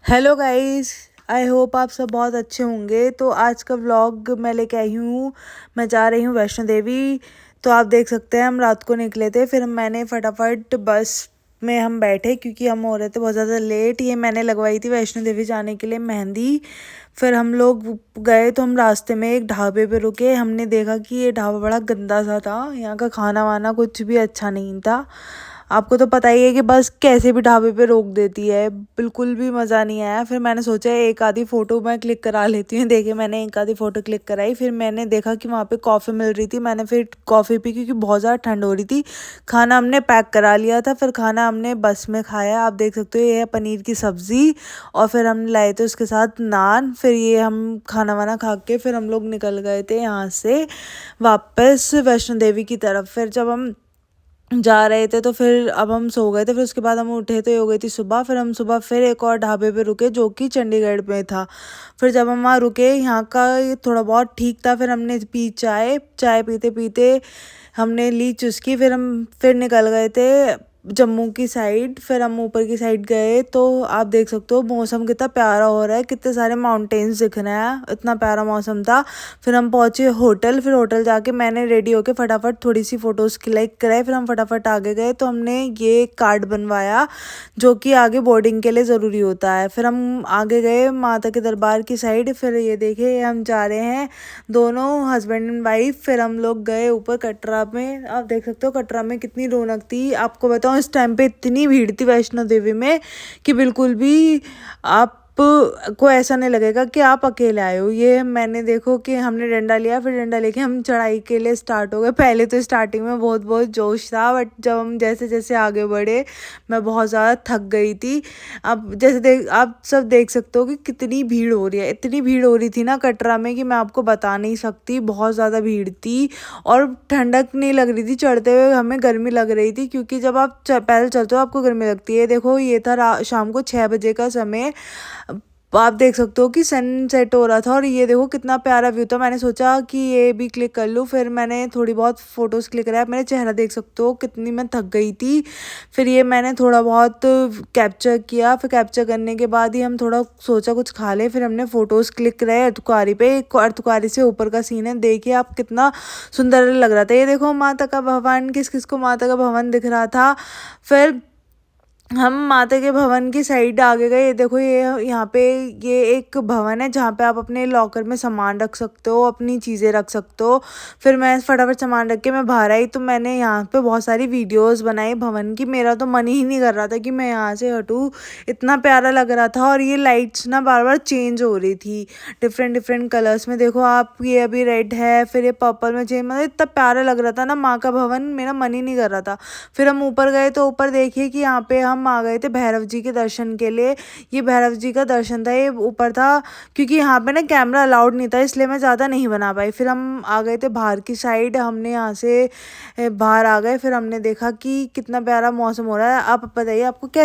Hello guys. I hope आप सब बहुत अच्छे होंगे। तो आज का व्लॉग मैं लेके आई हूँ। मैं जा रही हूँ वैष्णो देवी। तो आप देख सकते हैं हम रात को निकले थे, फिर मैंने फटाफट बस में हम बैठे क्योंकि हम हो रहे थे बहुत ज़्यादा लेट। ये मैंने लगवाई थी वैष्णो देवी जाने के लिए मेहंदी। फिर हम लोग गए तो हम रास्ते में एक ढाबे पे रुके। हमने देखा कि ये ढाबा बड़ा गंदा सा था, यहाँ का खाना वाना कुछ भी अच्छा नहीं था। आपको तो पता ही है कि बस कैसे भी ढाबे पे रोक देती है, बिल्कुल भी मज़ा नहीं आया। फिर मैंने सोचा एक आधी फ़ोटो मैं क्लिक करा लेती हूँ। देखिए मैंने एक आधी फ़ोटो क्लिक कराई। फिर मैंने देखा कि वहाँ पे कॉफ़ी मिल रही थी, मैंने फिर कॉफ़ी पी क्योंकि बहुत ज़्यादा ठंड हो रही थी। खाना हमने पैक करा लिया था, फिर खाना हमने बस में खाया। आप देख सकते हो ये है पनीर की सब्ज़ी, और फिर हमने लाए थे उसके साथ नान। फिर ये हम खाना वाना खा के फिर हम लोग निकल गए थे यहाँ से वापस वैष्णो देवी की तरफ। फिर जब हम जा रहे थे तो फिर अब हम सो गए थे। फिर उसके बाद हम उठे तो ये हो गई थी सुबह। फिर हम सुबह फिर एक और ढाबे पे रुके जो कि चंडीगढ़ में था। फिर जब हम वहाँ रुके, यहाँ का ये थोड़ा बहुत ठीक था। फिर हमने पी चाय। चाय पीते पीते हमने ली चुस्की। फिर हम फिर निकल गए थे जम्मू की साइड। फिर हम ऊपर की साइड गए तो आप देख सकते हो मौसम कितना प्यारा हो रहा है, कितने सारे माउंटेन्स दिख रहे हैं, इतना प्यारा मौसम था। फिर हम पहुंचे होटल। फिर होटल जाके मैंने रेडी होके फटाफट थोड़ी सी फ़ोटोज़ क्लिक कराए। फिर हम फटाफट आगे गए तो हमने ये कार्ड बनवाया जो कि आगे बोर्डिंग के लिए ज़रूरी होता है। फिर हम आगे गए माता के दरबार की साइड। फिर ये देखे हम जा रहे हैं दोनों हस्बैंड एंड वाइफ। फिर हम लोग गए ऊपर कटरा में। आप देख सकते हो कटरा में कितनी रौनक थी। आपको बताऊं इस टाइम पे इतनी भीड़ थी वैष्णो देवी में कि बिल्कुल भी आप को ऐसा नहीं लगेगा कि आप अकेले आए हो। ये मैंने देखो कि हमने डंडा लिया, फिर डंडा लेके हम चढ़ाई के लिए स्टार्ट हो गए। पहले तो स्टार्टिंग में बहुत बहुत जोश था, बट जब हम जैसे जैसे आगे बढ़े मैं बहुत ज़्यादा थक गई थी। अब जैसे आप सब देख सकते हो कि कितनी भीड़ हो रही है। इतनी भीड़ हो रही थी ना कटरा में कि मैं आपको बता नहीं सकती, बहुत ज़्यादा भीड़ थी। और ठंडक नहीं लग रही थी, चढ़ते हुए हमें गर्मी लग रही थी क्योंकि जब आप पैदल चलते हो आपको गर्मी लगती है। देखो ये था शाम को 6 बजे का समय। आप देख सकते हो कि सनसेट हो रहा था और ये देखो कितना प्यारा व्यू था। मैंने सोचा कि ये भी क्लिक कर लूँ। फिर मैंने थोड़ी बहुत फ़ोटोज़ क्लिक कराया। मेरा चेहरा देख सकते हो कितनी मैं थक गई थी। फिर ये मैंने थोड़ा बहुत कैप्चर किया। फिर कैप्चर करने के बाद ही हम थोड़ा सोचा कुछ खा ले। फिर हमने फ़ोटोज़ क्लिक कराए अर्धकुंवारी पे। अर्धकुंवारी से ऊपर का सीन है, देखिए आप कितना सुंदर लग रहा था। ये देखो माता का भवन, किस किस को माता का भवन दिख रहा था। फिर हम माता के भवन की साइड आगे गए। ये देखो ये यहाँ पे ये एक भवन है जहाँ पे आप अपने लॉकर में सामान रख सकते हो, अपनी चीज़ें रख सकते हो। फिर मैं फटाफट सामान रख के मैं बाहर आई तो मैंने यहाँ पे बहुत सारी वीडियोस बनाई भवन की। मेरा तो मन ही नहीं कर रहा था कि मैं यहाँ से हटूँ, इतना प्यारा लग रहा था। और ये लाइट्स ना बार बार चेंज हो रही थी डिफरेंट डिफरेंट कलर्स में। देखो आप ये अभी रेड है, फिर ये पर्पल में चेंज, मतलब इतना प्यारा लग रहा था ना माँ का भवन, मेरा मन ही नहीं कर रहा था। फिर हम ऊपर गए तो ऊपर देखिए कि यहाँ पे हम आ गए थे भैरव जी के दर्शन के लिए। ये भैरव जी का दर्शन था, ये ऊपर था क्योंकि यहाँ पे ना कैमरा अलाउड नहीं था, इसलिए मैं ज़्यादा नहीं बना पाई। फिर हम आ गए थे बाहर की साइड। हमने यहाँ से बाहर आ गए। फिर हमने देखा कि कितना प्यारा मौसम हो रहा है। आप बताइए आपको कैसा